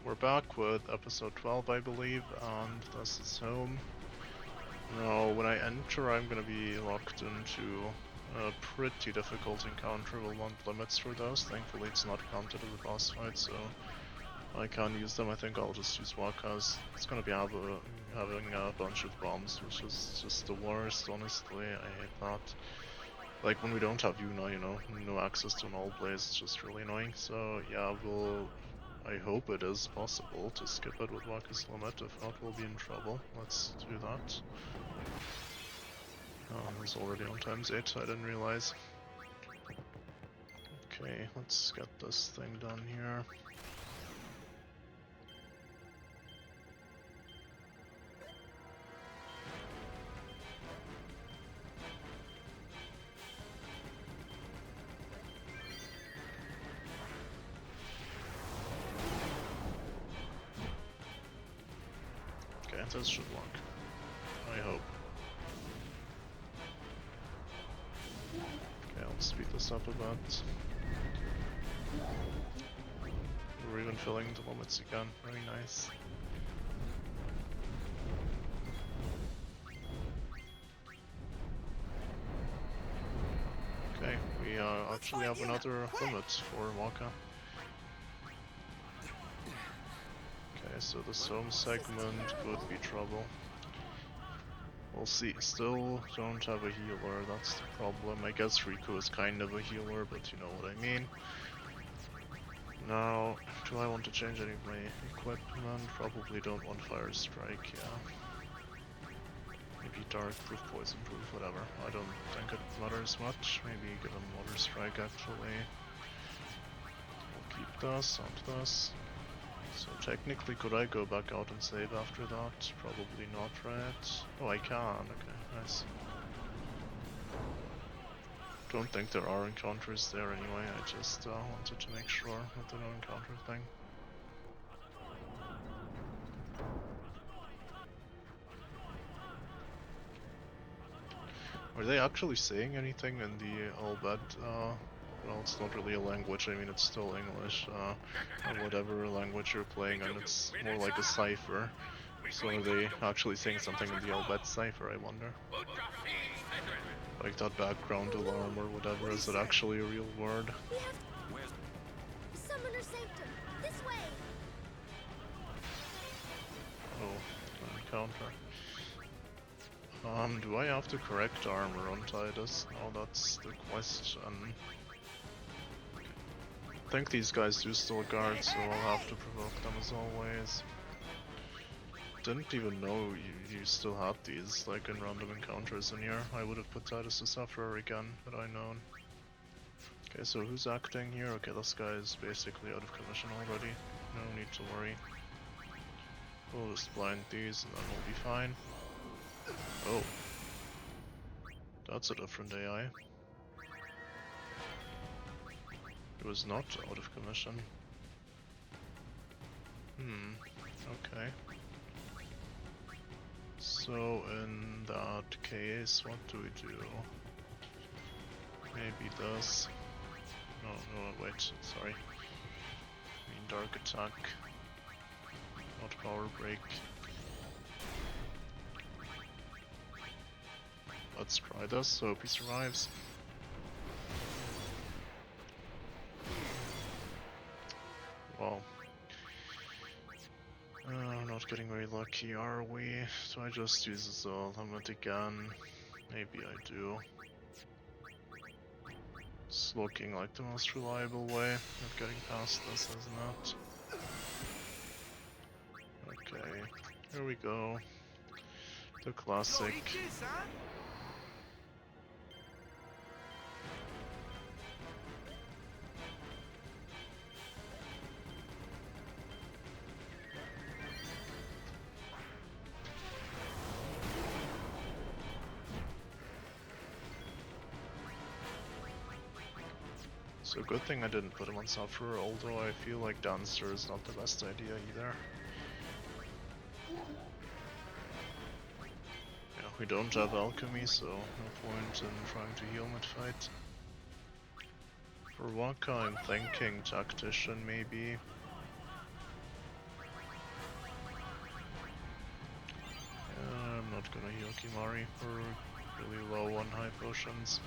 we're back with episode 12, I believe, and this is home. Now, when I enter, I'm gonna be locked into a pretty difficult encounter. We'll want limits for those. Thankfully, it's not counted as a boss fight, so I can't use them. I think I'll just use Waka's. It's gonna be having a bunch of bombs, which is just the worst, honestly. I hate that. Like, when we don't have Yuna, you know, no access to an all blaze, it's just really annoying. So, yeah, I hope it is possible to skip it with Waka's limit. If not, we'll be in trouble. Let's do that. Oh, I was already on ×8, I didn't realize. Okay, let's get this thing done here. Okay, this should work. I hope. Okay, I'll speed this up a bit. We're even filling the limits again, very nice. Okay, we actually have another limit for Waka. Okay, so this home segment could be trouble. We'll see. Still don't have a healer, that's the problem. I guess Riku is kind of a healer, but you know what I mean. Now, do I want to change any of my equipment? Probably don't want Fire Strike, yeah. Maybe Dark Proof, Poison Proof, whatever. I don't think it matters much. Maybe give him Water Strike actually. We'll keep this and this. So technically, could I go back out and save after that? Probably not, right? Oh, I can. Okay, nice. Don't think there are encounters there anyway. I just wanted to make sure with the no encounter thing. Are they actually saying anything in the Albed? Well, it's not really a language, I mean it's still English, or whatever language you're playing, and it's more like a cipher. So are they actually saying something in the Albed cipher, I wonder? Like that background alarm or whatever, is it actually a real word? Summoner Sanctum, this way! Oh, an encounter. Do I have to correct armor on Titus? Oh, that's the question. I think these guys do still guard, so I'll have to provoke them as always. Didn't even know you still had these, like in random encounters in here. I would have put Titus the Sufferer again, had I known. Okay, so who's acting here? Okay, this guy is basically out of commission already. No need to worry. We'll just blind these and then we'll be fine. Oh. That's a different AI. It was not out of commission. Okay. So in that case, what do we do? Maybe this. No, wait, sorry. I mean Dark Attack. Not Power Break. Let's try this, so hope he survives. Wow. Not getting very lucky, are we? So I just use the limit again. Maybe I do. It's looking like the most reliable way of getting past this, isn't it? Okay, here we go. The classic. So good thing I didn't put him on Sufferer, although I feel like Dancer is not the best idea either. Yeah, we don't have Alchemy, so no point in trying to heal mid-fight. For Waka, I'm thinking Tactician maybe. Kimari. We're really low on high potions.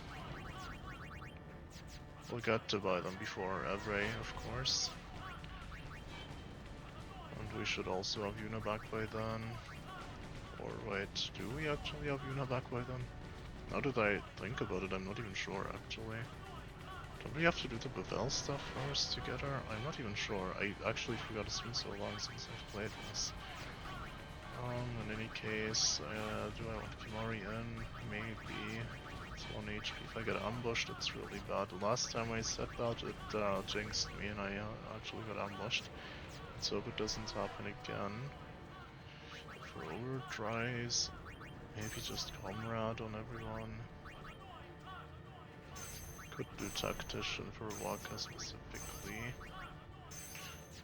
We'll get to buy them before Evrae, of course. And we should also have Yuna back by then. Or wait, do we actually have Yuna back by then? Now that I think about it, I'm not even sure actually. Don't we have to do the Bevel stuff first to get her? I'm not even sure. I actually forgot it's been so long since I've played this. In any case, do I want Kimari in? Maybe. It's 1 HP. If I get ambushed, it's really bad. The last time I said that, it jinxed me and I actually got ambushed. Let's hope it doesn't happen again. For overdrives, maybe just Comrade on everyone. Could do Tactician for Waka specifically.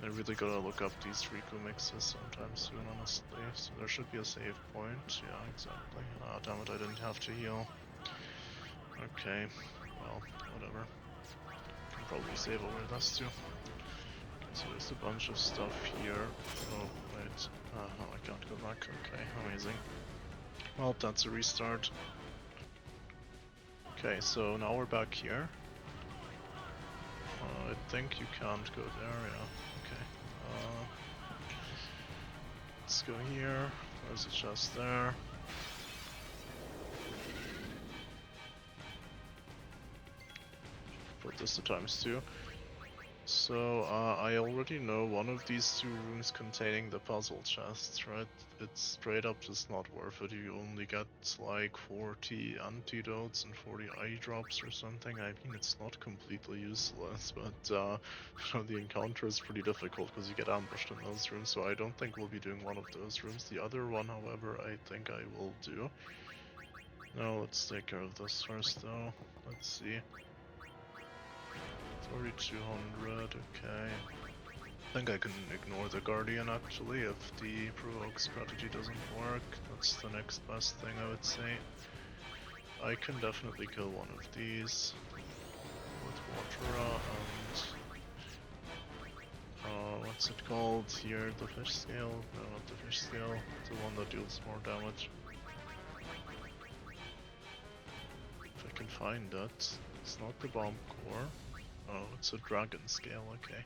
I really gotta look up these Riku mixes sometime soon, honestly. So there should be a save point. Yeah, exactly. Ah, damn it, I didn't have to heal. Okay, well, whatever. Can probably save over this too. Okay, so there's a bunch of stuff here. Oh, wait. No, I can't go back. Okay, amazing. Well, that's a restart. Okay, so now we're back here. I think you can't go there, yeah. Okay. Let's go here. There's a chest there. Put this to ×2. So, I already know one of these two rooms containing the puzzle chests, right? It's straight up just not worth it. You only get like 40 antidotes and 40 eye drops or something. I mean, it's not completely useless, but you know, the encounter is pretty difficult because you get ambushed in those rooms, so I don't think we'll be doing one of those rooms. The other one, however, I think I will do. Now, let's take care of this first, though. Let's see. 4200, okay. I think I can ignore the Guardian actually if the provoke strategy doesn't work. That's the next best thing I would say. I can definitely kill one of these with Watura and what's it called here? The fish scale? No, not the fish scale. The one that deals more damage. If I can find it. It's not the bomb core. Oh, it's a dragon scale, okay.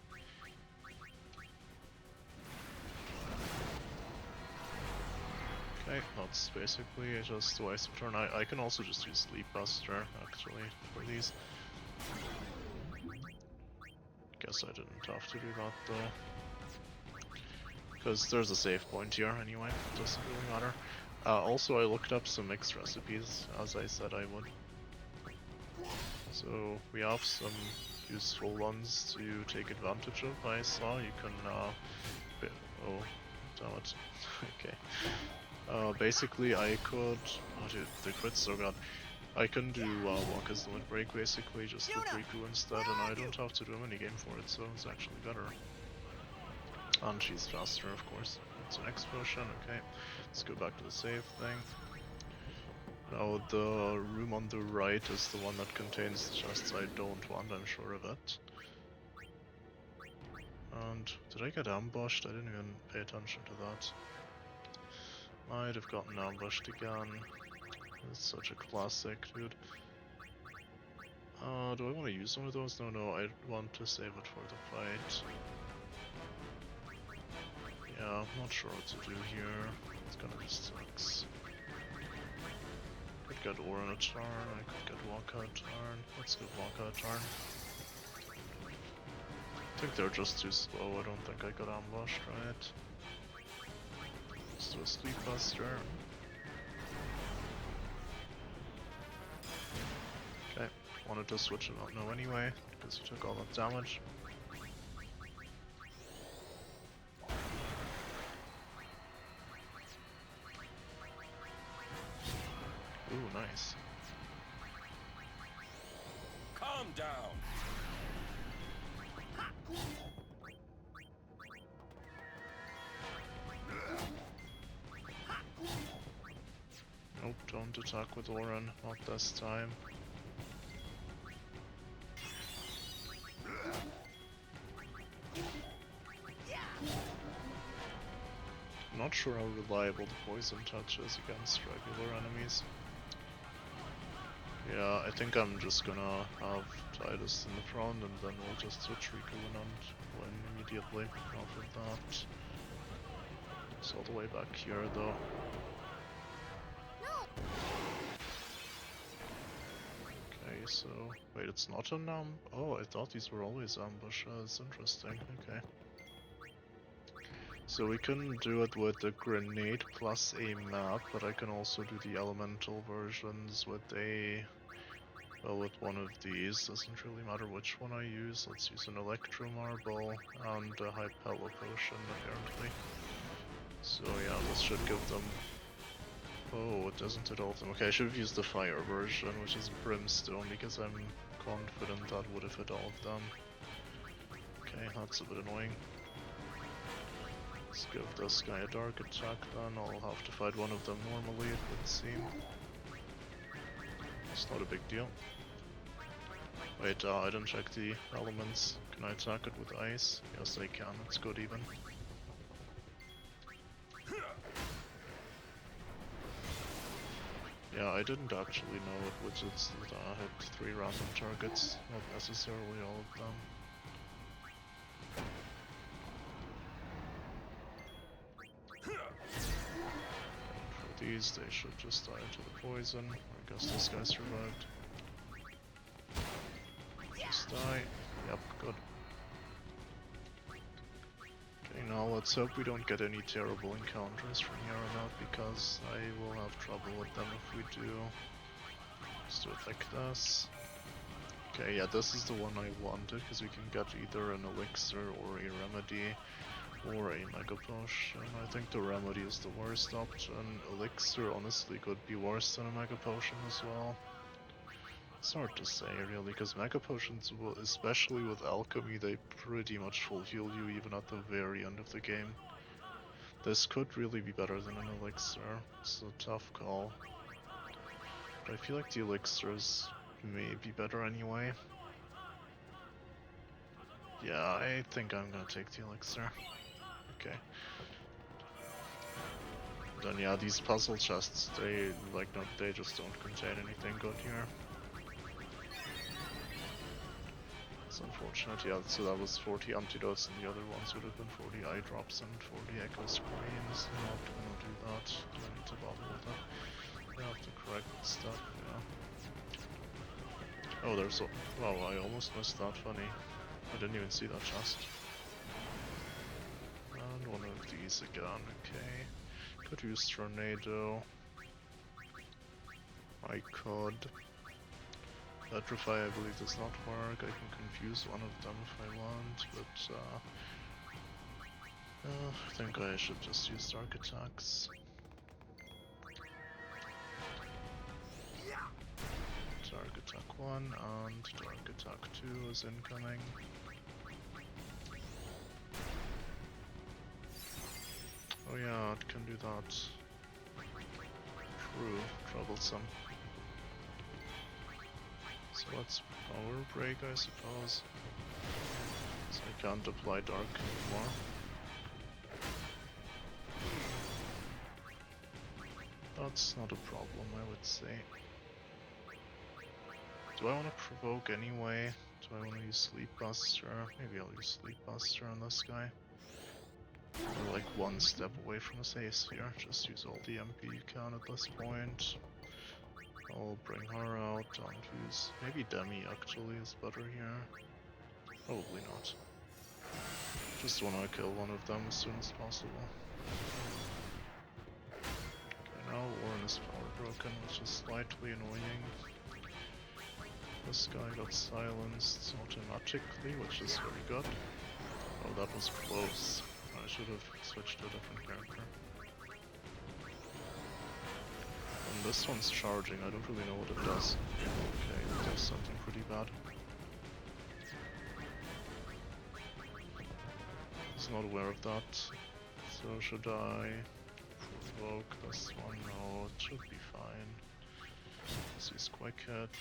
Okay, that's basically just a waste of turn. I can also just use Sleep Buster, actually, for these. Guess I didn't have to do that, though. Because there's a save point here, anyway, it doesn't really matter. Also, I looked up some mixed recipes, as I said I would. So, we have some useful ones to take advantage of. I saw you can, oh, damn it. Okay. Basically, I could. Oh, dude, the crit's so good. I can do Waka's Limit Break basically, just with Riku instead, and I don't have to do a minigame for it, so it's actually better. And she's faster, of course. It's an X potion, okay. Let's go back to the save thing. Now, the room on the right is the one that contains the chests I don't want, I'm sure of it. And did I get ambushed? I didn't even pay attention to that. Might have gotten ambushed again. It's such a classic, dude. Do I want to use one of those? No, I want to save it for the fight. Yeah, I'm not sure what to do here. It's gonna be sucks. Could get Aura a turn, I could get Waka a turn. Let's get Waka a turn. I think they're just too slow, I don't think I got ambushed, right? Let's do a Sleep Buster. Okay, wanted to switch it out now anyway, because he took all that damage. Ooh, nice. Calm down. Nope, don't attack with Oran, not this time. Not sure how reliable the poison touch is against regular enemies. Yeah, I think I'm just gonna have Titus in the front and then we'll just switch Riku in and win immediately off of that. It's all the way back here though. Okay, so wait, it's not an oh, I thought these were always ambushes. Interesting. Okay. So we can do it with a grenade plus a map, but I can also do the elemental versions with a well, with one of these. Doesn't really matter which one I use. Let's use an electro marble and a hypello potion apparently. So yeah, this should give them. Oh, it doesn't hit all of them. Okay, I should have used the fire version, which is brimstone, because I'm confident that would have hit all of them. Okay, that's a bit annoying. Let's give this guy a dark attack then. I'll have to fight one of them normally, it would seem. It's not a big deal. Wait, I didn't check the elements. Can I attack it with ice? Yes, I can. It's good even. Yeah, I didn't actually know it would just hit 3 random targets, not necessarily all of them. For these, they should just die to the poison. I guess this guy survived. Just die. Yep, good. Okay, now let's hope we don't get any terrible encounters from here on out, because I will have trouble with them if we do. Let's do it like this. Okay, yeah, this is the one I wanted, because we can get either an elixir or a remedy or a mega potion. I think the remedy is the worst option. Elixir honestly could be worse than a mega potion as well. It's hard to say really, because mega potions, especially with alchemy, they pretty much full heal you even at the very end of the game. This could really be better than an elixir. It's a tough call. But I feel like the elixirs may be better anyway. Yeah, I think I'm gonna take the elixir. Okay. Then yeah, these puzzle chests, they they just don't contain anything good here. It's unfortunate, yeah, so that was 40 antidotes and the other ones would have been 40 eye drops and 40 echo screens. Not gonna do that. Do I need to bother with that? I have the correct stuff, yeah. Oh, there's a... wow, I almost missed that, funny. I didn't even see that chest. And one of these again, okay. Could use Tornado. I could. Petrify, I believe, does not work. I can confuse one of them if I want, but I think I should just use Dark Attacks. Dark Attack 1 and Dark Attack 2 is incoming. Oh yeah, it can do that. True, troublesome. So let's power break, I suppose. So I can't apply dark anymore. That's not a problem, I would say. Do I want to provoke anyway? Do I want to use Sleep Buster? Maybe I'll use Sleep Buster on this guy. We're like one step away from a save sphere. Just use all the MP you can at this point. I'll bring her out and use... maybe Demi actually is better here. Probably not. Just want to kill one of them as soon as possible. Okay, now Warren is power broken, which is slightly annoying. This guy got silenced automatically, which is very good. Oh, that was close. I should have switched to a different character. And this one's charging, I don't really know what it does. Okay, it does something pretty bad. I was not aware of that. So should I provoke this one? No, it should be fine. This is quick hit.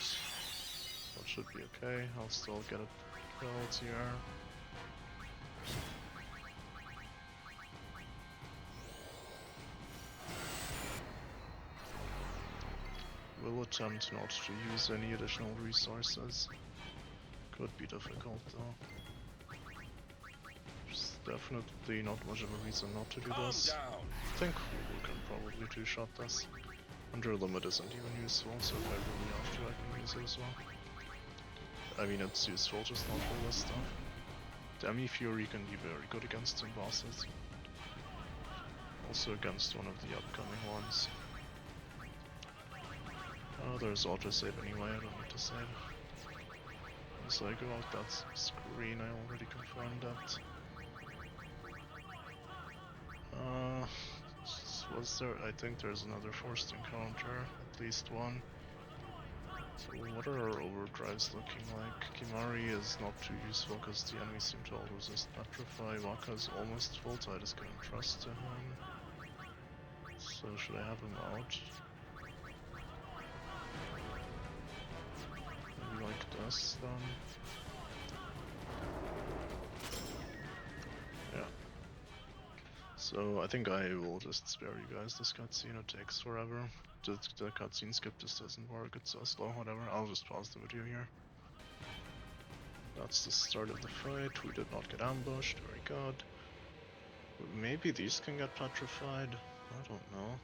That should be okay. I'll still get it killed here. attempt not to use any additional resources. Could be difficult though. There's definitely not much of a reason not to do this. I think we can probably two-shot this. Under limit isn't even useful, so if I really have to, I can use it as well. I mean, it's useful, just not for this stuff. Demi Fury can be very good against some bosses. Also against one of the upcoming ones. Oh, there's autosave anyway, I don't need to save. Once I go out that screen, I already confirmed that. Was there? I think there's another forced encounter, at least one. So what are our overdrives looking like? Kimari is not too useful because the enemies seem to all resist Petrify. Waka is almost full, so I just giving trust to him. So should I have him out? Maybe like this then? Yeah. So I think I will just spare you guys this cutscene, it takes forever. The cutscene skip just doesn't work, it's so slow, whatever. I'll just pause the video here. That's the start of the fight, we did not get ambushed, very good. Maybe these can get petrified, I don't know.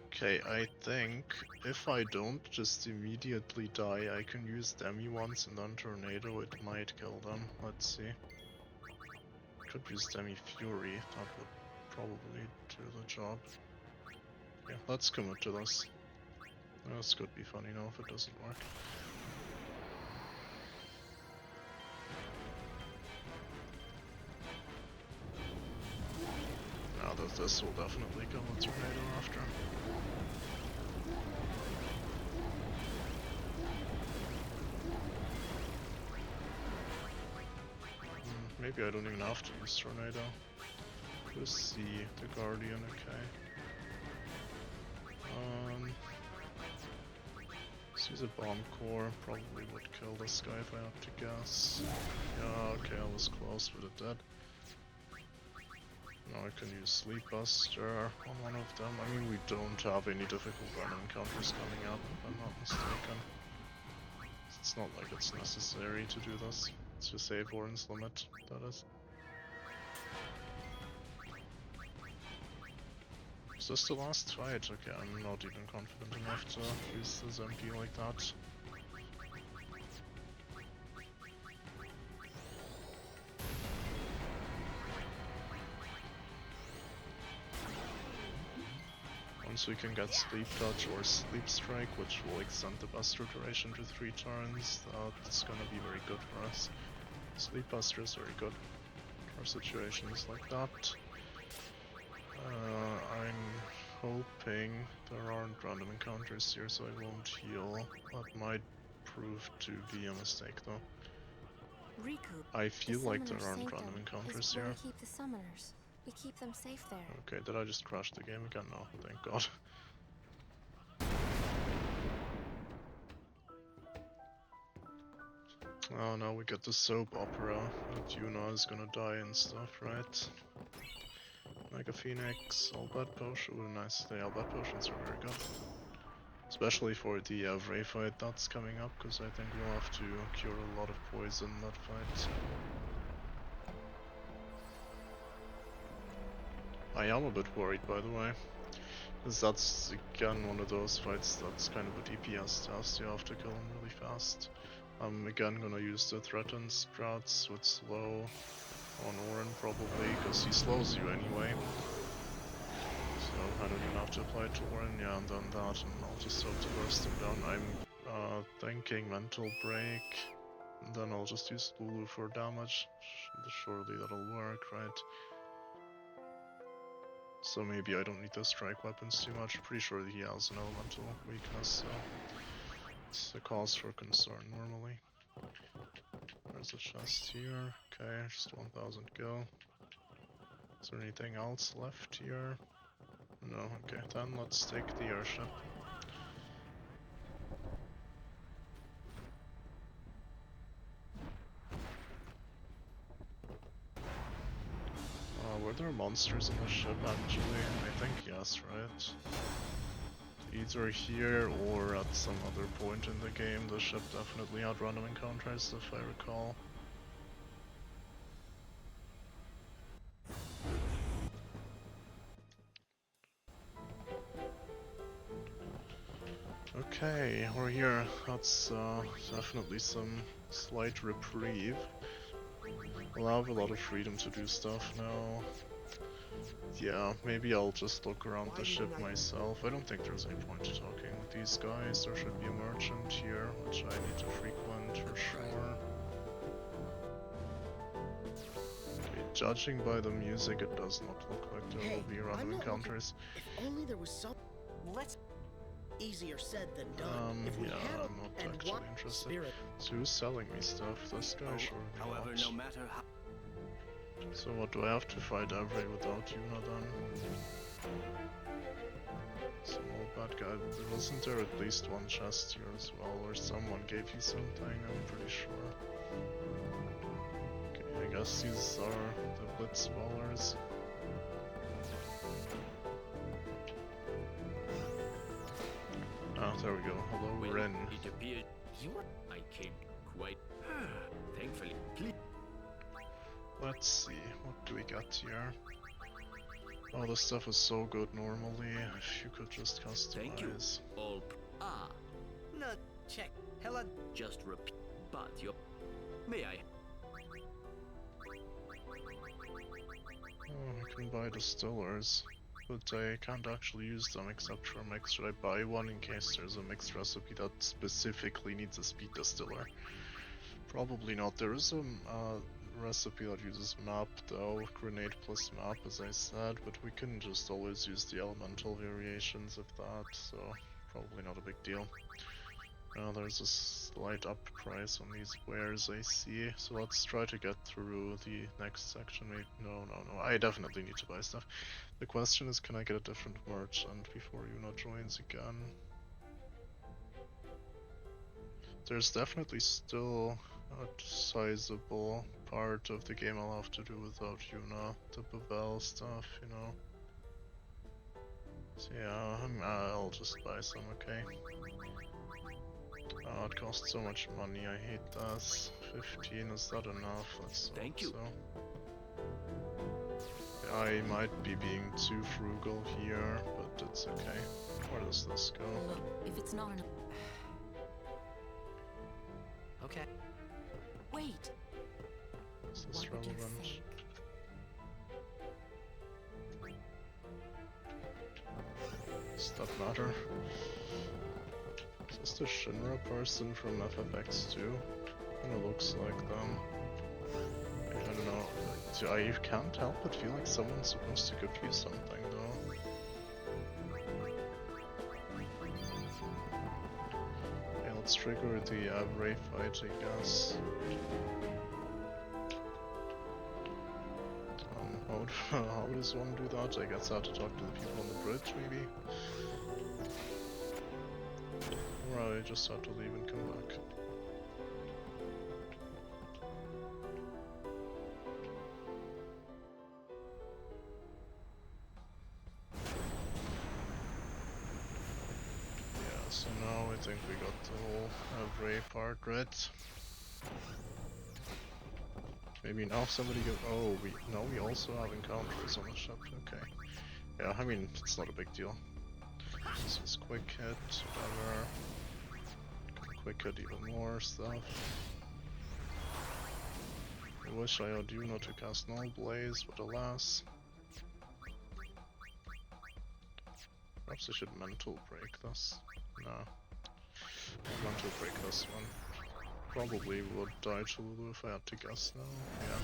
Okay, I think if I don't just immediately die, I can use Demi once and then Tornado, it might kill them. Let's see. Could use Demi Fury, that would probably do the job. Yeah, let's commit to this. This could be funny now if it doesn't work. Now that this will definitely kill a Tornado after. Maybe I don't even have to use Tornado. Let's see, the Guardian, okay. Let's use a Bomb Core, probably would kill this guy if I had to guess. Yeah, okay, I was close with it dead. Now I can use Sleep Buster on one of them. I mean, we don't have any difficult random encounters coming up, if I'm not mistaken. It's not like it's necessary to do this. It's just save Orin's limit, that is. Is this the last fight? Okay, I'm not even confident enough to use this MP like that. Once we can get Sleep Touch or Sleep Strike, which will extend the Buster duration to 3 turns, that's gonna be very good for us. Sleep Buster is very good for situations like that. I'm hoping there aren't random encounters here, so I won't heal. That might prove to be a mistake, though. Recoup. I feel like there aren't random encounters here. We keep the summoners. We keep them safe there. Okay, did I just crash the game again? No, thank God. Oh, now we get the soap opera that Yuna is gonna die and stuff, right? Mega Phoenix, Albert Potion, ooh, nice. The Albert Potions are very good. Especially for the Evrae fight that's coming up, because I think we'll have to cure a lot of poison in that fight. I am a bit worried, by the way, because that's again one of those fights that's kind of a DPS test, you have to kill him really fast. I'm again gonna use the Threatened Sprouts with slow on Orin probably, because he slows you anyway. So I don't even have to apply it to Orin, yeah, and then that, and I'll just hope to burst him down. I'm thinking Mental Break, and then I'll just use Lulu for damage. Surely that'll work, right? So maybe I don't need to strike weapons too much. Pretty sure that he has an elemental weakness, so it's a cause for concern normally. There's a chest here. Okay, just 1000 go. Is there anything else left here? No, okay, then let's take the airship. Were there monsters on the ship actually? I think yes, right? Either here or at some other point in the game. The ship definitely had random encounters, if I recall. Okay, we're here. That's definitely some slight reprieve. We'll have a lot of freedom to do stuff now. Yeah, maybe I'll just look around the ship myself. I don't think there's any point to talking with these guys. There should be a merchant here, which I need to frequent for sure. Okay, judging by the music, it does not look like there will be random encounters. If only there was some. Let's. Easier said than done. Yeah, I'm not actually interested. So who's selling me stuff? This guy, sure. However, no matter how. So what, do I have to fight Evrae without Yuna then? Small bad guy. Wasn't there at least one chest here as well, or someone gave you something? I'm pretty sure. Okay, I guess these are the blitz ballers. Ah, there we go. Hello, When Ren. it appeared I came quite thankfully. Please. Let's see, what do we got here? Oh, this stuff is so good normally. If you could just customize. Thank you. All No, check. Helen. just repeat. But your may I? Oh, I can buy distillers, but I can't actually use them except for mix. Should I buy one in case there's a mixed recipe that specifically needs a speed distiller? Probably not. There is a recipe that uses map though, grenade plus map as I said, but we can just always use the elemental variations of that, so probably not a big deal. Now there's a slight up price on these wares I see, so let's try to get through the next section. Wait, no, I definitely need to buy stuff. The question is, can I get a different merchant before Yuna joins again? There's definitely still a sizable part of the game I'll have to do without Yuna, the Bavel stuff, you know. So yeah, I'll just buy some, okay. Oh, it costs so much money, I hate this. 15, is that enough? Let's Thank you. So. I might be being too frugal here, but it's okay. Where does this go? Look, if it's not enough. Okay. Wait. Is this What would you relevant? think? Does that matter? Is this the Shinra person from FFX too? Kinda looks like them. I don't know. I can't help but feel like someone's supposed to give you something though. Okay, let's trigger the Evrae fight, I guess. How does one do that? I guess I have to talk to the people on the bridge, maybe? Or I just have to leave and come back. Yeah, so now I think we got the whole Evrae part right. Maybe now somebody go. Oh, we also have encounters on the ship. Okay. Yeah, I mean it's not a big deal. This is quick hit, whatever. Can quick hit even more stuff. I wish I had Yuna to cast Null Blaze, but alas. Perhaps I should mental break this. No. I'll mental break this one. Probably would die to Lulu if I had to guess now. Yeah.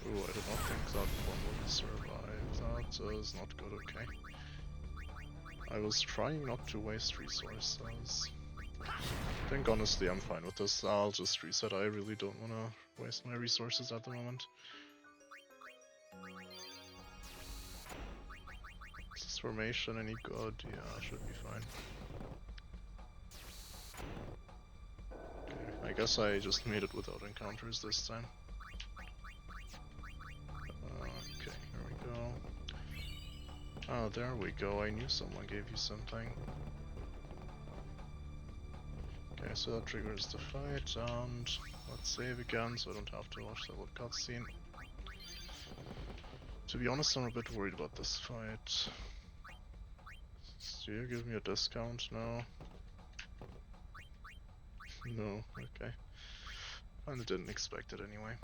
Ooh, I did not think that one would survive. That is not good, okay. I was trying not to waste resources. I think honestly I'm fine with this. I'll just reset. I really don't want to waste my resources at the moment. Is this formation any good? Yeah, should be fine. Okay, I guess I just made it without encounters this time. Oh, there we go. I knew someone gave you something. Okay, so that triggers the fight, and let's save again so I don't have to watch that little cutscene. To be honest, I'm a bit worried about this fight. Do you give me a discount now? No, okay. Kinda didn't expect it anyway.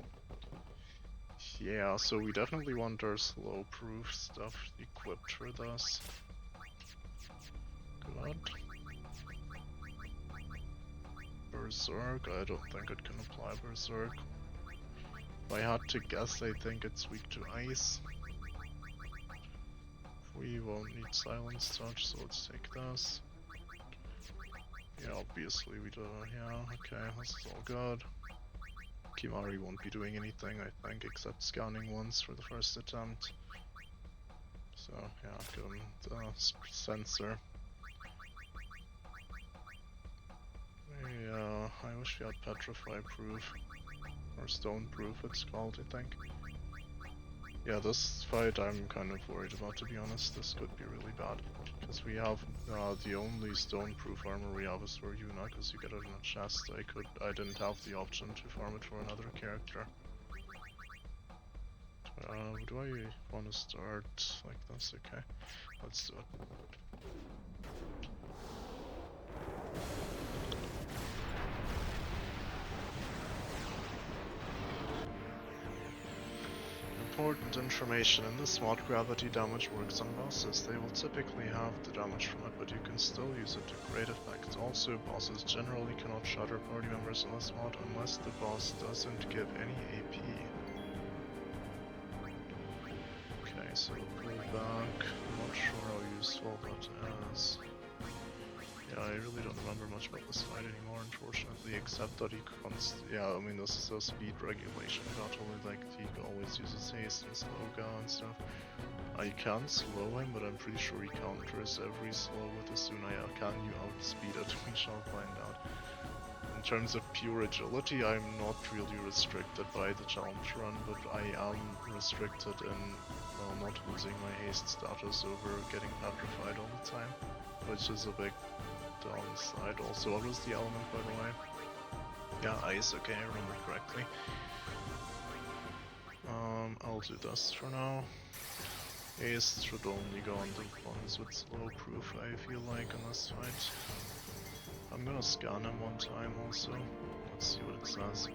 Yeah, so we definitely want our slow proof stuff equipped with us. Good. Berserk, I don't think it can apply Berserk. If I had to guess, I think it's weak to ice. We won't need silence touch, so let's take this. Yeah, obviously we do, yeah, okay, this is all good. Kimari won't be doing anything, I think, except scanning once for the first attempt. So, yeah, give him the sensor. Yeah, I wish we had Petrify proof. Or Stone proof, it's called, I think. Yeah, this fight I'm kind of worried about, to be honest. This could be really bad. Because we have the only stone proof armor we have is for Yuna, because you get it in a chest. I didn't have the option to farm it for another character. Do I want to start like this? Okay, let's do it. Important information: in this mod, gravity damage works on bosses. They will typically have the damage from it, but you can still use it to great effect. Also, bosses generally cannot shatter party members in this mod unless the boss doesn't give any AP. Okay, so pull back. I'm not sure how useful that is. Yeah, I really don't remember much about this fight anymore, unfortunately, except that he yeah, I mean, this is a speed regulation, not only like he always uses haste and slow go and stuff. I can slow him, but I'm pretty sure he counters every slow with Asuna. Can you outspeed it? We shall find out. In terms of pure agility, I'm not really restricted by the challenge run, but I am restricted in not losing my haste status over getting petrified all the time, which is a big downside. Also, what was the element, by the way? Yeah, ice, okay, I remember correctly. I'll do this for now. Haste should only go on the ones with slow proof, I feel like, in this fight. I'm gonna scan him one time also. Let's see what it says.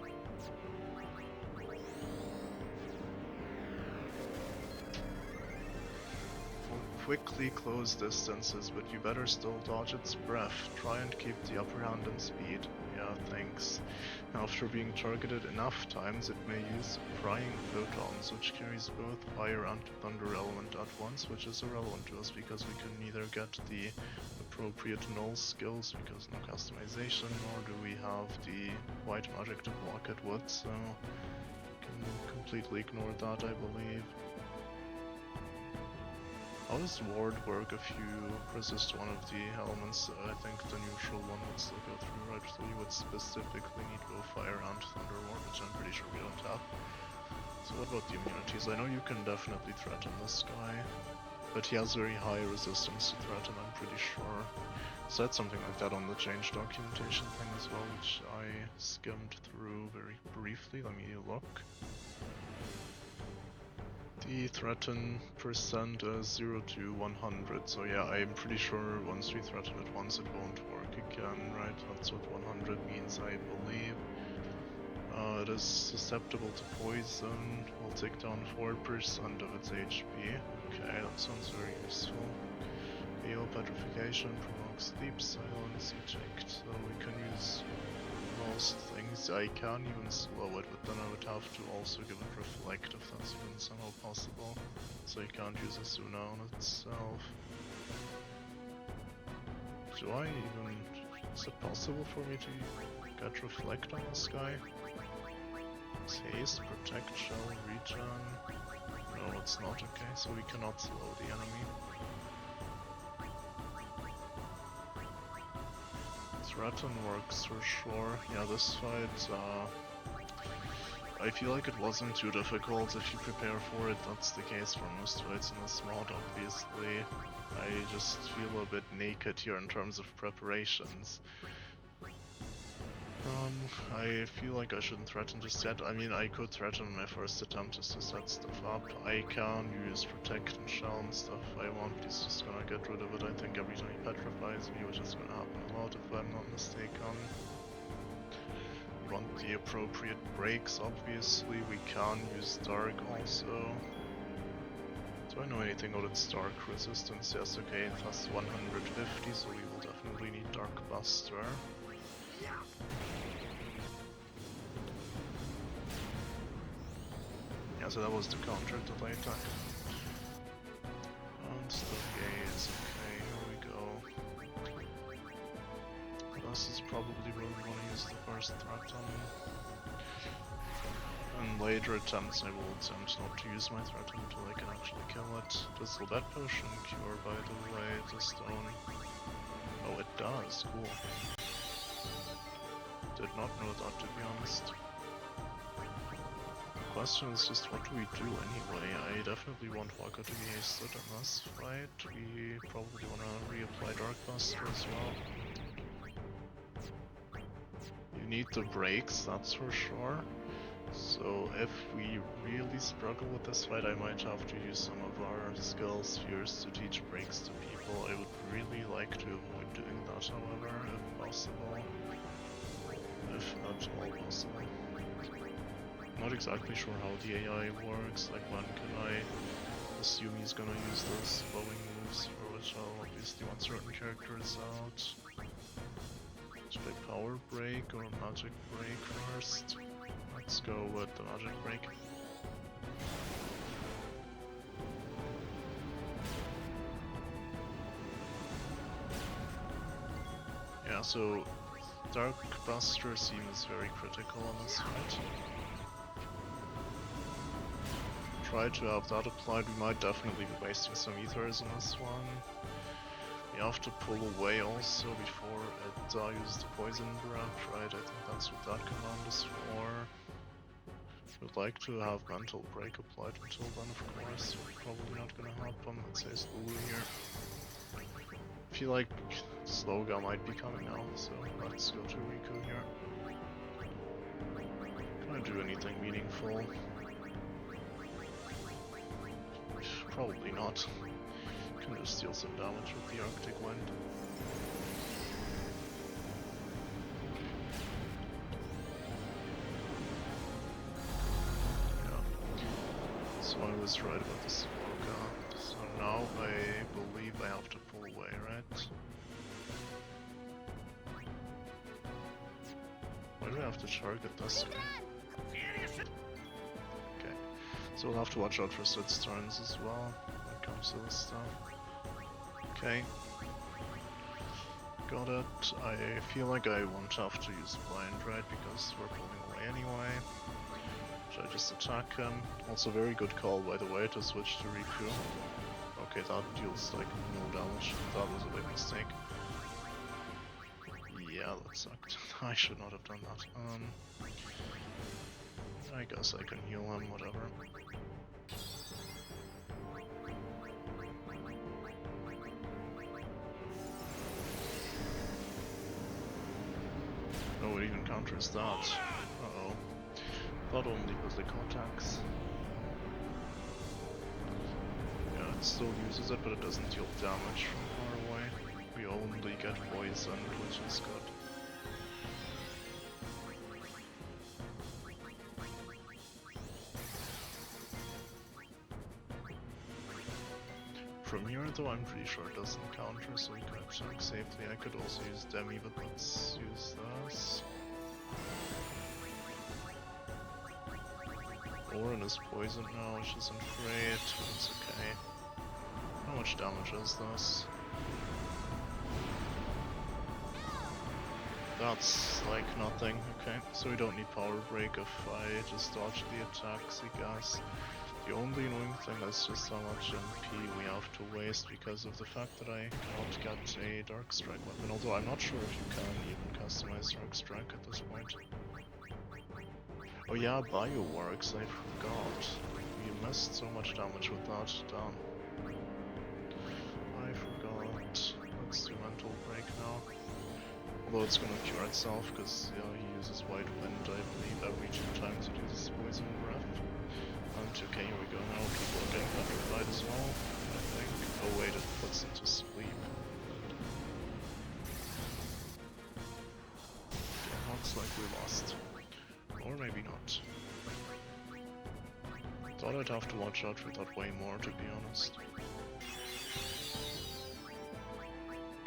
Quickly close distances, but you better still dodge its breath. Try and keep the upper hand in speed. Yeah, thanks. After being targeted enough times, it may use Prying Photons, which carries both fire and thunder element at once, which is irrelevant to us because we can neither get the appropriate null skills because no customization, nor do we have the white magic to block it with, so can completely ignore that, I believe. How does Ward work if you resist one of the elements? I think the neutral one would still go through, right? So you would specifically need both Fire and Thunder Ward, which I'm pretty sure we don't have. So what about the immunities? I know you can definitely threaten this guy, but he has very high resistance to threaten, I'm pretty sure. So that's something like that on the change documentation thing as well, which I skimmed through very briefly. Let me look. The threaten percent is 0 to 100, so yeah, I'm pretty sure once we threaten it once it won't work again, right? That's what 100 means, I believe. It is susceptible to poison, will take down 4% of its HP. Okay, that sounds very useful. AO petrification provokes sleep, silence, eject, so we can use most things. I can even slow it, but then I would have to also give it reflect if that's even somehow possible. So you can't use Asuna on itself. Do I even... is it possible for me to get reflect on this guy? It's haste, protect, shell, regen... No, it's not, okay, so we cannot slow the enemy. Threaten works for sure. Yeah, this fight, I feel like it wasn't too difficult if you prepare for it. That's the case for most fights in this mod, obviously. I just feel a bit naked here in terms of preparations. I feel like I shouldn't threaten just yet. I mean, I could threaten on my first attempt just to set stuff up. I can use protect and shell and stuff if I want, but he's just gonna get rid of it, I think, every time he petrifies me, which is gonna happen a lot if I'm not mistaken. We want the appropriate breaks, obviously. We can use dark also. Do I know anything about its dark resistance? Yes, okay, it has 150, so we will definitely need Dark Buster. Yeah, so that was the counter delay attack. And stuff gaze, okay, here we go. This is probably where we want to use the first threat on. In later attempts I will attempt not to use my threat until I can actually kill it. Does the lead potion cure, by the way, the stone? Oh, it does, cool. Did not know that, to be honest. The question is just, what do we do anyway? I definitely want Waka to be hasted in this fight. We probably want to reapply Dark Buster as well. You need the breaks, that's for sure. So if we really struggle with this fight, I might have to use some of our skill spheres to teach breaks to people. I would really like to avoid doing that, however, if possible. If not all possible. Not exactly sure how the AI works, like when can I assume he's gonna use those bowing moves, for which I'll obviously want certain characters out. Should I power break or magic break first? Let's go with the magic break. Yeah, so Dark Buster seems very critical on this fight. Try to have that applied. We might definitely be wasting some ethers on this one. We have to pull away also before it uses the poison breath, right? I think that's what that command is for. Would like to have mental break applied until then, of course. Probably not gonna happen. Let's say Lulu here. I feel like Sloga might be coming now, so let's go to Riku here. Can I do anything meaningful? Probably not. Can just deal some damage with the Arctic Wind. So I was right about the Sloga. So now I believe I have to pull away, right? Why do I have to target this guy? Okay. So we'll have to watch out for Sid's turns as well when it comes to this stuff. Okay. Got it. I feel like I won't have to use blind, right? Because we're pulling away anyway. Should I just attack him? Also very good call, by the way, to switch to Riku. Okay, that deals like no damage. That was a big mistake. Yeah, that sucked. I should not have done that. I guess I can heal him, whatever. Oh, it even counters that. Uh-oh. Not only with the contacts. Yeah, it still uses it, but it doesn't deal damage from far away. We only get poisoned, which is good. From here though, I'm pretty sure it doesn't counter, so we can attack safely. I could also use Demi, but let's use this. Orin is poisoned now, which isn't great, but it's okay. How much damage is this? That's like nothing, okay. So we don't need power break if I just dodge the attacks, I guess. The only annoying thing is just how much MP we have to waste because of the fact that I cannot get a Dark Strike weapon, although I'm not sure if you can even customize Dark Strike at this point. Oh yeah, Bioworks, I forgot. We missed so much damage with that done. I forgot. Let's do mental break now. Although it's gonna cure itself, because he uses White Wind, I believe, every 2 times it uses Poison Breath. And okay, here we go now. People are getting petrified as well, I think. Oh wait, it puts them to sleep. Okay, looks like we lost. Or maybe not. Thought I'd have to watch out for that way more, to be honest.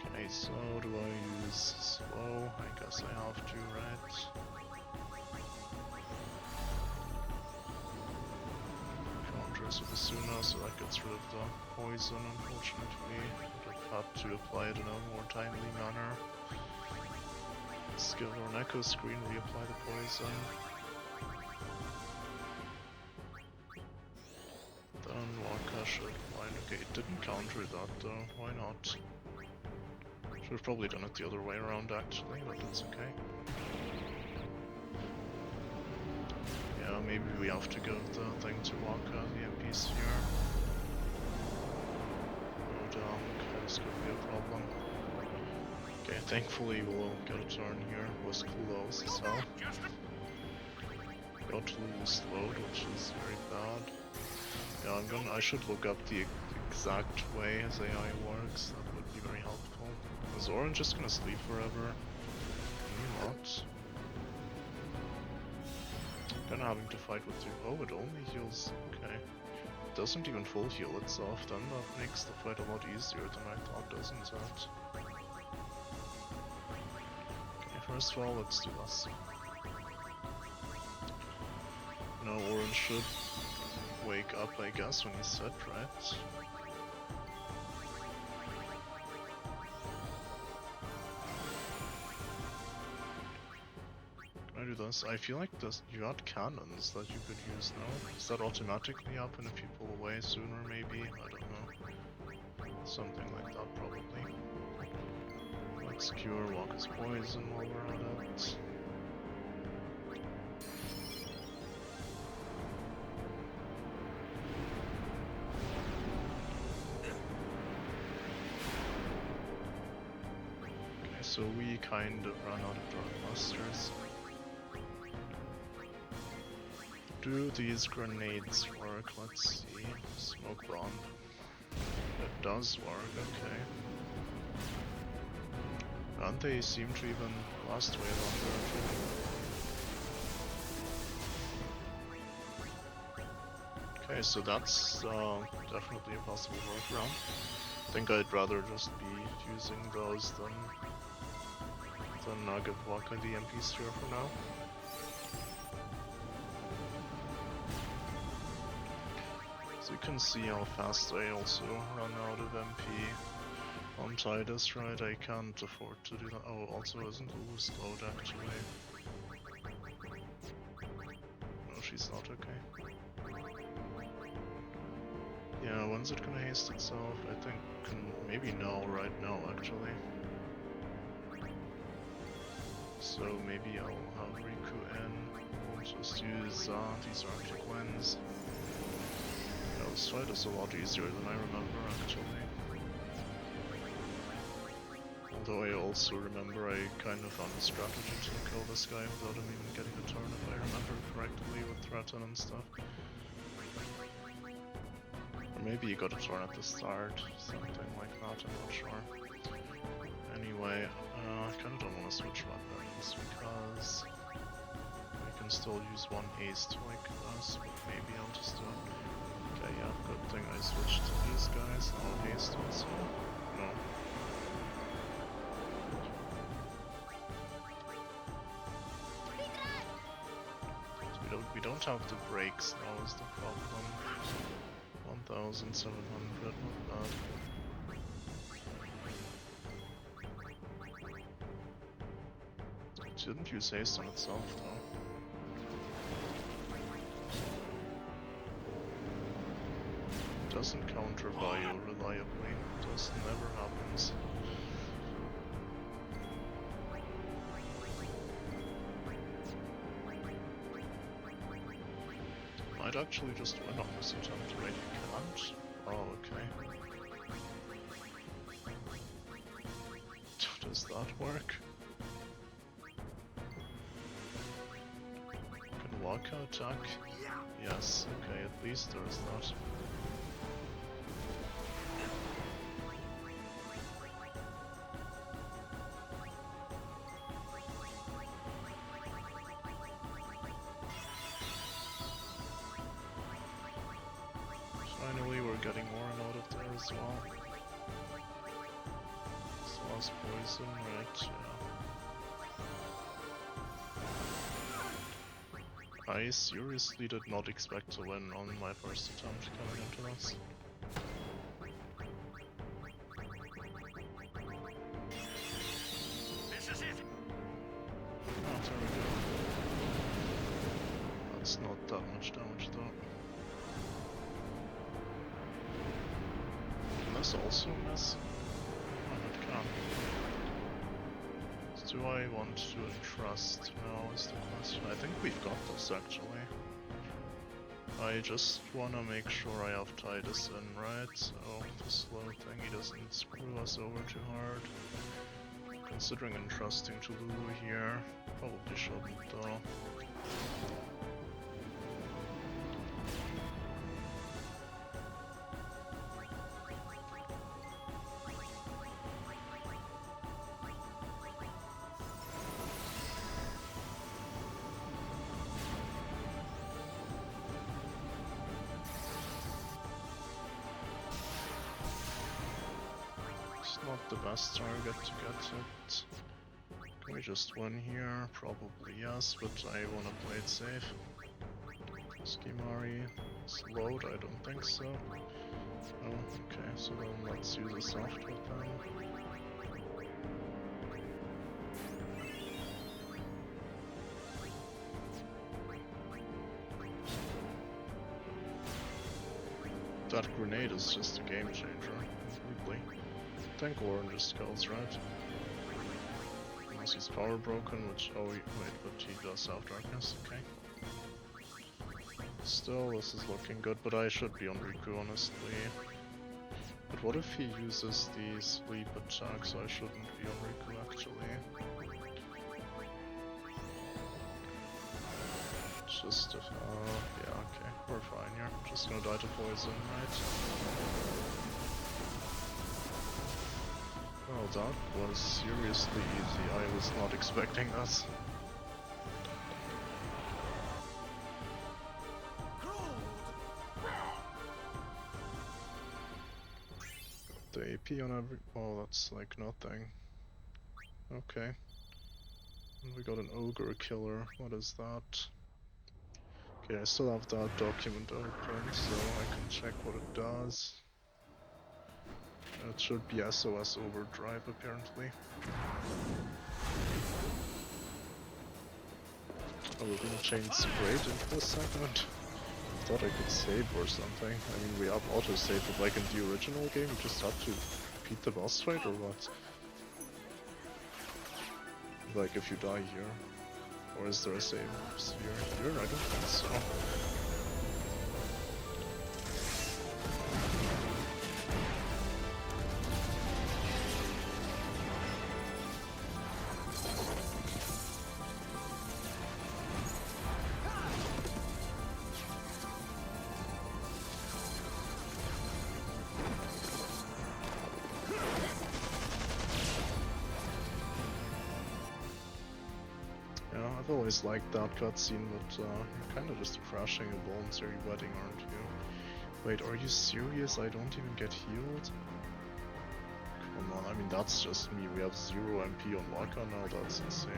Okay, so do I use slow? I guess I have to, right? Counters with Asuna, so that gets rid of the poison, unfortunately. Would have had to apply it in a more timely manner. Let's give her an echo screen, reapply the poison. Then Waka should fine. Okay, it didn't counter that though, why not? Should have probably done it the other way around actually, but it's okay. Yeah, maybe we have to give the thing to Waka, the MP sphere. Oh damn, this could be a problem. Okay, thankfully we'll get a turn here. Was close as hell. Got slowed, which is very bad. Yeah, I should look up the exact way his AI works. That would be very helpful. Is Orange just gonna sleep forever? Maybe not. Kinda having to fight with 2. Oh, it only heals. Okay. It doesn't even full heal itself, then that makes the fight a lot easier than I thought, doesn't it? Okay, first of all, let's do this. Now Orange should wake up, I guess, when he's set, right? Can I do this? I feel like you got cannons that you could use now. Does that automatically happen if you pull away sooner, maybe? I don't know. Something like that, probably. Let's cure Waka's poison while we're at it. Okay, so we kind of ran out of Dark Busters. Do these grenades work? Let's see. Smoke bomb. It does work, okay. And they seem to even last way longer. Okay, so that's definitely a possible workaround. I think I'd rather just be using those than give Waka the MP sphere for now. So you can see how fast I also run out of MP on Tidus, right? I can't afford to do that. Oh, also isn't Lulu slowed actually? No, she's not, okay. Yeah, when's it gonna haste itself? I think maybe no, right now actually. So maybe I'll have Riku in. We'll just use these Arctic Winds. Yeah, this fight is a lot easier than I remember actually. Although I also remember I kind of found a strategy to kill this guy without him even getting a turn if I remember correctly with Threaten and stuff. Or maybe you got a turn at the start, something like that, I'm not sure. Anyway, I kinda don't wanna switch weapons because I can still use one haste like this, but maybe I'll just do it. Okay, yeah, good thing I switched to these guys, now haste also. No. So we don't have the brakes now is the problem. 1,700, not bad. It didn't use haste on itself though. It doesn't counter bio reliably, this never happens. might actually just win on this attempt. Wait, you can't? Oh, okay. Does that work? Can Waka attack? Yes, okay, at least there's that. Finally, we're getting more out of there as well. This was poison, right? Yeah. I seriously did not expect to win on my first attempt coming into this. This is it. Oh, there we go. That's not that much damage though. Can this also miss? Oh, it can. Do I want to entrust now is the question. I think we've got this actually. I just wanna make sure I have Titus in, right? So the slow thingy doesn't screw us over too hard. Considering entrusting to Lulu here, probably shouldn't though. Not the best target to get it. Can we just win here? Probably yes, but I wanna play it safe. Skimari slowed? I don't think so. Oh, okay, so then let's use a soft weapon. That grenade is just a game changer, completely. I think Orange just goes, right? Unless he's power broken, which, oh wait, but he does have darkness, okay. Still, this is looking good, but I should be on Riku, honestly. But what if he uses the sleep attack, so I shouldn't be on Riku, actually. Just, yeah, okay, we're fine here. Just gonna die to poison, right? Well, that was seriously easy. I was not expecting that. The AP on every... oh, that's like nothing. Okay. And we got an ogre killer. What is that? Okay, I still have that document open, so I can check what it does. It should be SOS Overdrive, apparently. Oh, we're gonna change straight into this segment? I thought I could save or something. I mean, we have autosave, but like in the original game, you just have to repeat the boss fight, or what? Like if you die here. Or is there a save sphere here? I don't think so. I've always liked that cutscene, but you're kinda just crashing a voluntary wedding, aren't you? Wait, are you serious? I don't even get healed? Come on, I mean that's just me. We have 0 MP on Waka now, that's insane.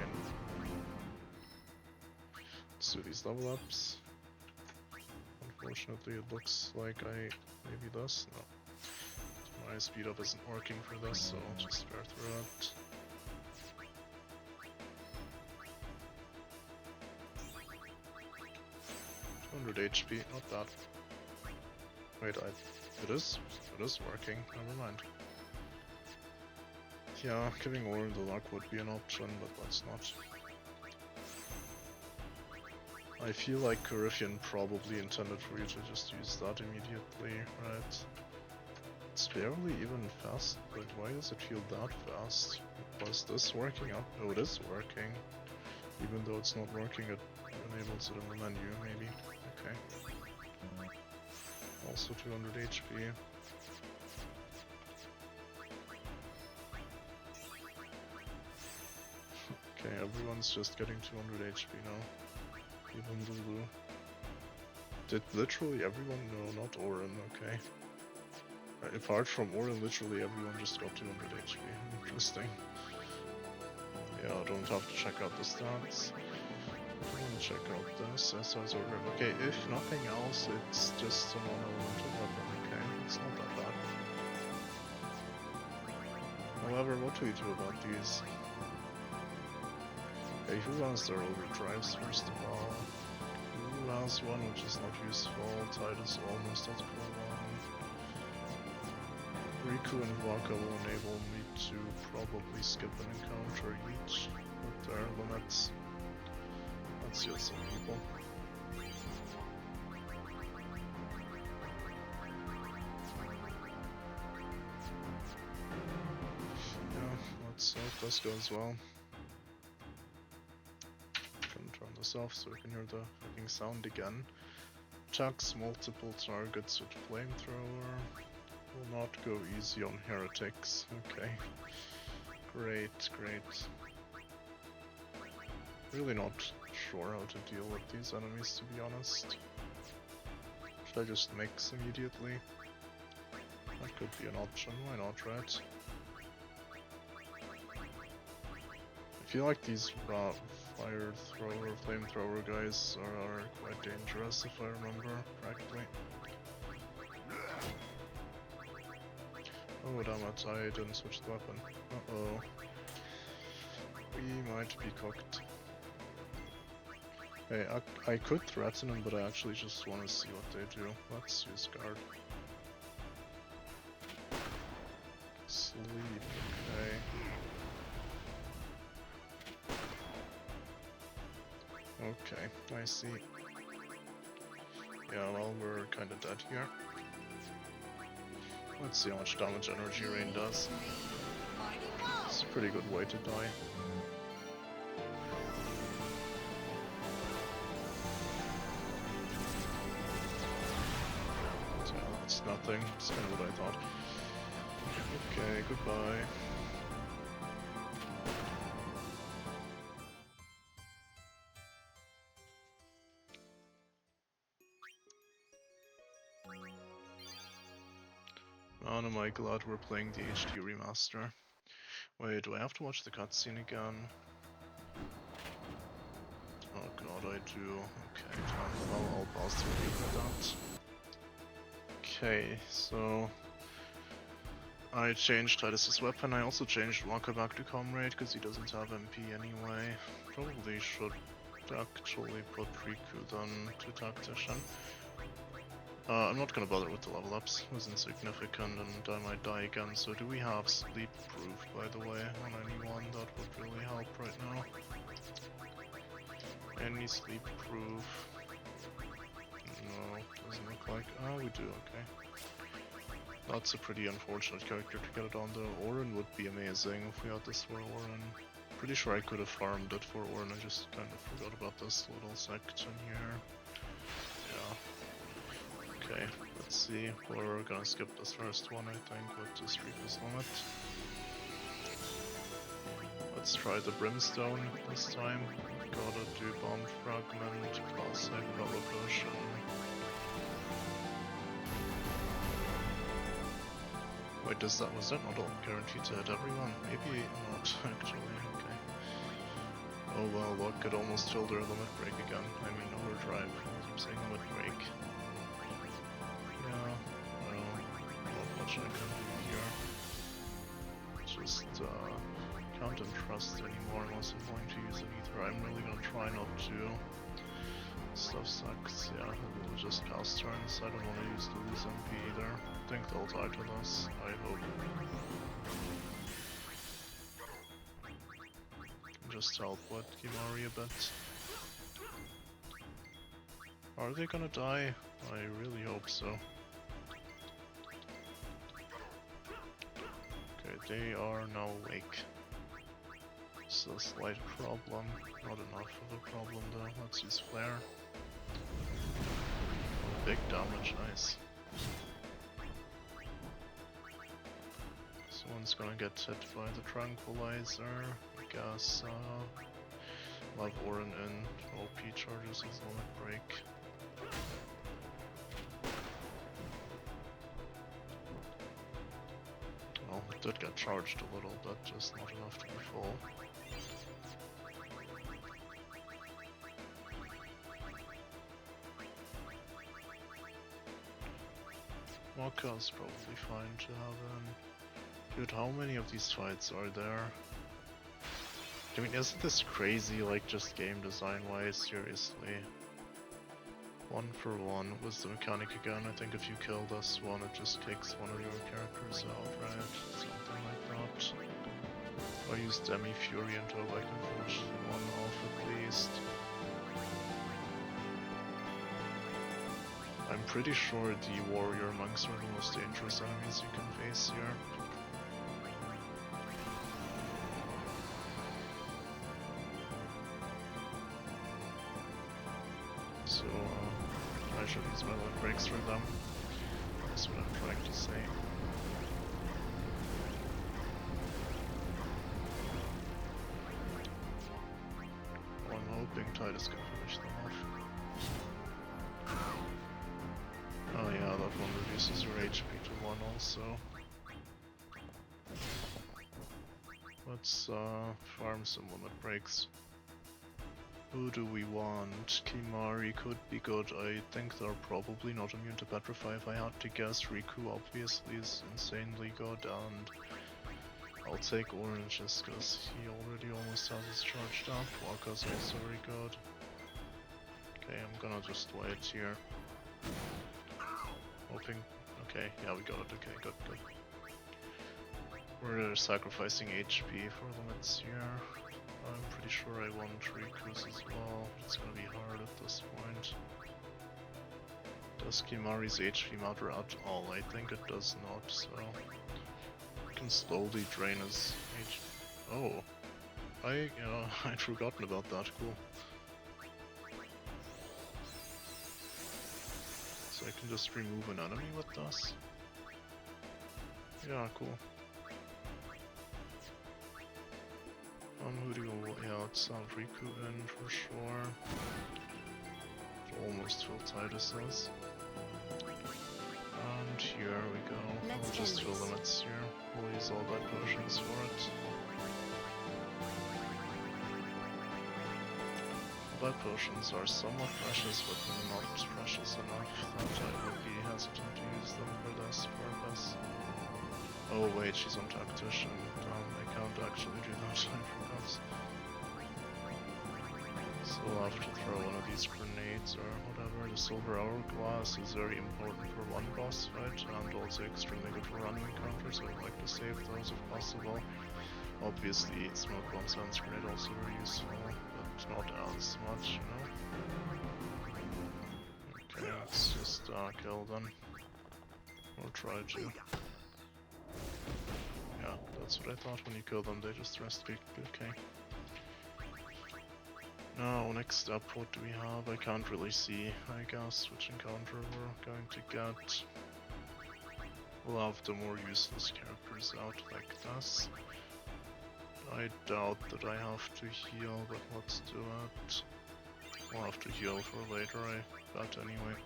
Let's do these level ups. Unfortunately, it looks like maybe this? No. My speed up isn't working for this, so I'll just bear through it. 200 HP, not bad. Wait, it is working, never mind. Yeah, giving Orin the luck would be an option, but let's not. I feel like Coryphean probably intended for you to just use that immediately, right? It's barely even fast, but why does it feel that fast? Was this working out? Oh, it is working. Even though it's not working, it enables it in the menu, maybe. Okay. Also 200 HP. Okay, everyone's just getting 200 HP now. Even Lulu. Did literally everyone? No, not Orin, okay. Apart from Orin, literally everyone just got 200 HP. Interesting. Yeah, I don't have to check out the stats. I'm gonna check out this SI's order. Okay, if nothing else, it's just a non-elemental weapon. Okay, it's not that bad. However, what do we do about these? Okay, who has their overdrives first of all? Who has one which is not useful? Titus almost has full one. Riku and Waka will enable me to probably skip an encounter each with their limits. Let's heal some people. Yeah, let's hope this goes well. Gonna turn this off so we can hear the fucking sound again. Attacks multiple targets with flamethrower. Will not go easy on heretics. Okay. Great, great. Really not sure how to deal with these enemies, to be honest. Should I just mix immediately? That could be an option, why not, right? I feel like these fire thrower, flamethrower guys are quite dangerous if I remember correctly. Oh damn it, I didn't switch the weapon. Uh-oh. We might be cooked. Hey, I could threaten them, but I actually just want to see what they do. Let's use guard. Sleep, okay. Okay, I see. Yeah, well, we're kinda dead here. Let's see how much damage Energy Rain does. It's a pretty good way to die. So it's nothing, it's kind of what I thought. Okay, goodbye. Man, am I glad we're playing the HD remaster. Wait, do I have to watch the cutscene again? Oh god, I do. Okay, I'll pause the video for that. Okay, so I changed Titus's weapon. I also changed Waka back to Comrade because he doesn't have MP anyway. Probably should actually put Riku then to Tactician. I'm not gonna bother with the level ups, it was insignificant and I might die again, so do we have sleep proof by the way on anyone? That would really help right now. Any sleep proof? No, doesn't look like. Oh, we do, okay. That's a pretty unfortunate character to get it on though. Orin would be amazing if we had this for Orin. Pretty sure I could have farmed it for Orin, I just kind of forgot about this little section here. Yeah. Okay, let's see. We're gonna skip this first one, I think, with the Streaker's Limit. Let's try the Brimstone this time. Gotta do Bomb Fragment, Classic, Power Potion. Wait, was that not all guaranteed to hit everyone? Maybe not, actually, okay. Oh well, look, it almost filled their limit break again. I mean, overdrive. I was saying limit break. Yeah, well, not much I can do here. Just, can't entrust anymore unless I'm going to use an ether. I'm really gonna try not to. Stuff sucks, yeah, we'll just cast turns. I don't want to use Lulu's MP either. I think they'll die to this, I hope. Just help with Kimari a bit. Are they gonna die? I really hope so. Okay, they are now awake. It's a slight problem. Not enough of a problem though. Let's use flare. Oh, big damage, nice. Someone's gonna get hit by the tranquilizer. I guess we'll have Orin in. OP charges his limit break. Well, it did get charged a little, but just not enough to be full. Waka's probably fine to have in. Dude, how many of these fights are there? I mean, isn't this crazy, like, just game design-wise, seriously? 1-for-1 was the mechanic again. I think if you kill this one, it just kicks one of your characters out, right? Something like that. I used Demi Fury until I can finish one off at least. I'm pretty sure the warrior monks are the most dangerous enemies you can face here. So, I should use my limit breaks for them. That's what I'm trying to say. Well, I'm hoping Titus can finish them off. Oh yeah, that one reduces your HP to 1 also. Let's farm some limit breaks. Who do we want? Kimari could be good. I think they're probably not immune to Petrify if I had to guess. Riku obviously is insanely good, and I'll take Orange just because he already almost has his charged up. Waka's also very good. Okay, I'm gonna just wait here. Hoping. Okay, yeah, we got it. Okay, good, good. We're sacrificing HP for limits here. I'm pretty sure I want Riku's as well. It's gonna be hard at this point. Does Kimari's HP matter at all? I think it does not, so I can slowly drain his HP. Oh, I'd forgotten about that. Cool. So I can just remove an enemy with this. Yeah, cool. Who do you go? Yeah, let's have Riku in for sure. Almost full Titus's. And here we go. We'll just fill limits here. We'll use all that potions for it. Blood potions are somewhat precious, but not precious enough that I would be hesitant to use them for this purpose. Oh wait, she's on Tactician. I can't actually do that, I forgot. So we'll have to throw one of these grenades or whatever. The Silver Hourglass is very important for one boss fight, and also extremely good for random encounters, so I'd like to save those if possible. Obviously, Smoke Bomb Sense Grenade also very useful, but not as much, you know? Okay, let's just kill them. Or try to. Yeah, that's what I thought. When you kill them, they just rest quick. Okay. Now, next up, what do we have? I can't really see, I guess, which encounter we're going to get. We'll have the more useless characters out like this. I doubt that I have to heal, but let's do it. We'll have to heal for later, I bet anyway.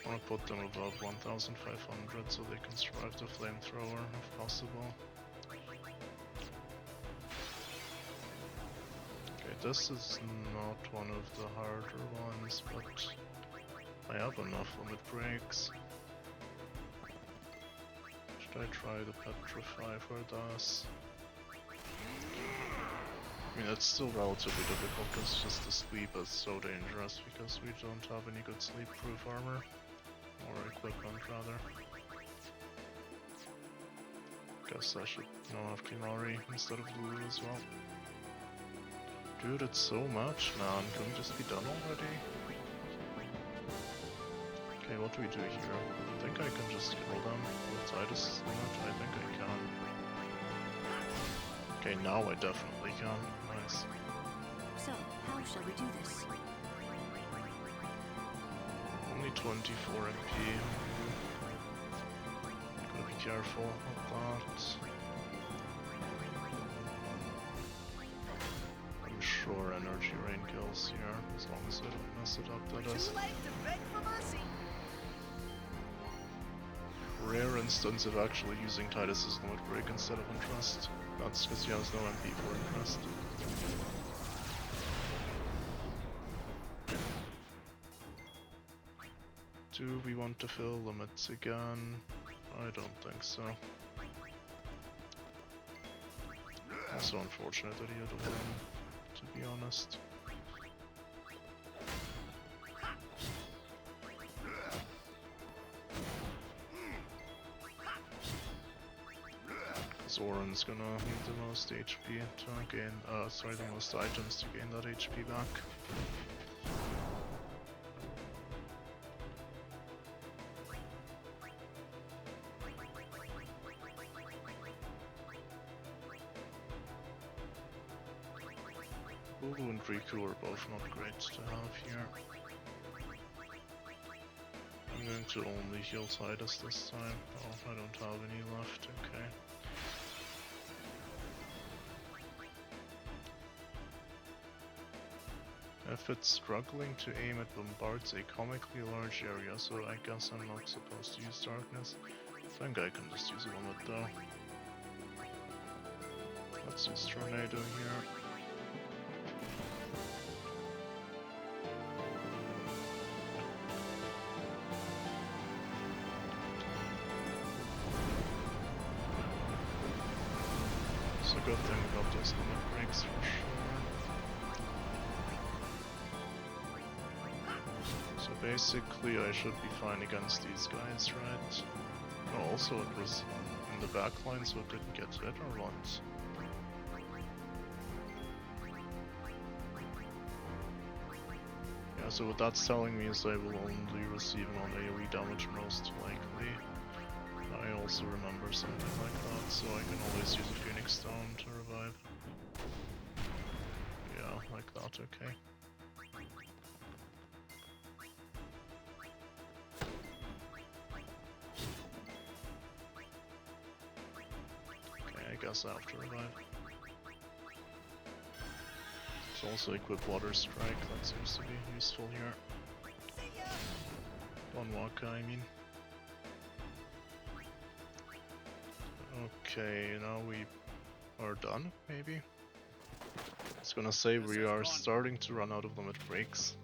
I want to put them above 1500 so they can survive the flamethrower if possible. Okay, this is not one of the harder ones, but I have enough limit breaks. Should I try the Petrify for this? I mean, it's still relatively difficult because just the sleep is so dangerous because we don't have any good sleep-proof armor. Or equipment, rather. Guess I should have Kimari instead of Lulu as well. Dude, it's so much, man. Can we just be done already? Okay, what do we do here? I think I can just kill them with Titus limit. I think I can. Okay, now I definitely can. Nice. So, how shall we do this? Only 24 MP. Gotta be careful with that. I'm sure energy rain kills here, as long as I don't mess it up, that is. Too late to beg for mercy. Rare instance of actually using Titus's limit break instead of Entrust. That's because he has no MP for Entrust. Do we want to fill limits again? I don't think so. Also unfortunate that he had to win, to be honest. Zoran's gonna need the most HP to gain, sorry, the most items to gain that HP back. Ulu and Riku are both not great to have here. I'm going to only heal Titus this time. Oh, I don't have any left, okay. If it's struggling to aim, it bombards a comically large area, so I guess I'm not supposed to use darkness. I think I can just use a limit though. Let's use Tornado here. It's a good thing about those limit breaks for sure. So basically I should be fine against these guys, right? Oh, also it was in the back line, so it didn't get hit or what? Yeah, so what that's telling me is I will only receive non-AoE damage most likely. I also remember something like that, so I can always use a Phoenix Stone to revive. Yeah, like that, okay. I guess I have to revive. Let's also equip Water Strike, that seems to be useful here. On Waka, I mean. Okay, now we are done, maybe? I was gonna say we are starting to run out of limit breaks.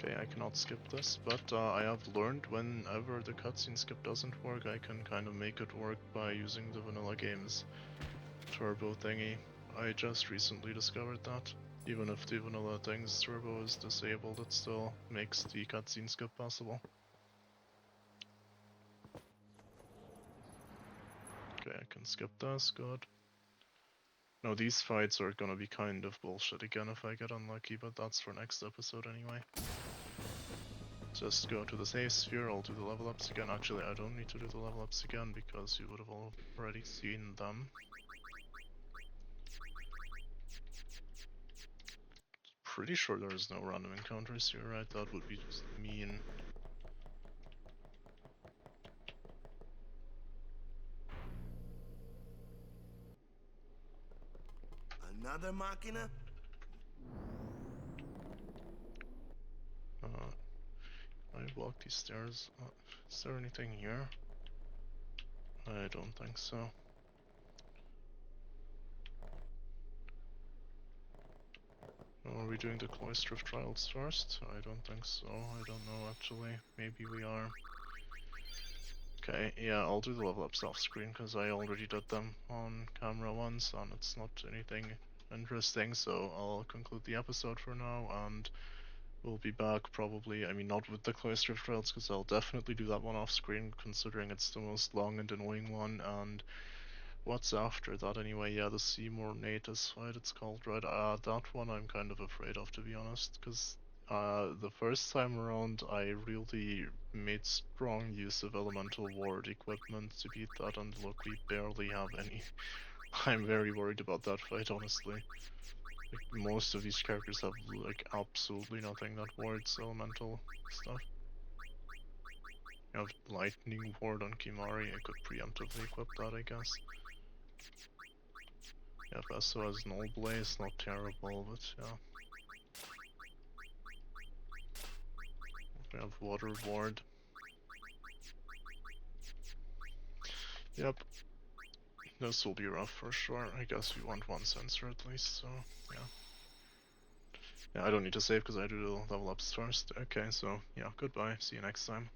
Okay, I cannot skip this, but I have learned whenever the cutscene skip doesn't work, I can kind of make it work by using the Vanilla Games turbo thingy. I just recently discovered that. Even if the Vanilla thing's turbo is disabled, it still makes the cutscene skip possible. Okay, I can skip this, good. Now these fights are gonna be kind of bullshit again if I get unlucky, but that's for next episode anyway. Just go to the save sphere, I'll do the level ups again. Actually, I don't need to do the level ups again because you would have already seen them. Pretty sure there's no random encounters here, right? That would be just mean. Another Machina? I walk these stairs. Is there anything here? I don't think so. Are we doing the Cloister of Trials first? I don't think so. I don't know actually. Maybe we are. Okay, yeah, I'll do the level ups off screen because I already did them on camera once and it's not anything interesting, so I'll conclude the episode for now and We'll be back probably, I mean not with the Cloister Trails, because I'll definitely do that one off screen considering it's the most long and annoying one, and what's after that anyway? Yeah, the Seymour Natus fight it's called, right? That one I'm kind of afraid of, to be honest, because the first time around I really made strong use of Elemental Ward equipment to beat that, and look, we barely have any. I'm very worried about that fight, honestly. Like, most of these characters have like absolutely nothing that wards elemental stuff. You have lightning ward on Kimari, I could preemptively equip that, I guess. Yeah, Vesto has Null Blaze, not terrible, but yeah. We have water ward. Yep. This will be rough for sure. I guess we want one sensor at least, so yeah. Yeah, I don't need to save because I do the level ups first. Okay, so yeah, goodbye. See you next time.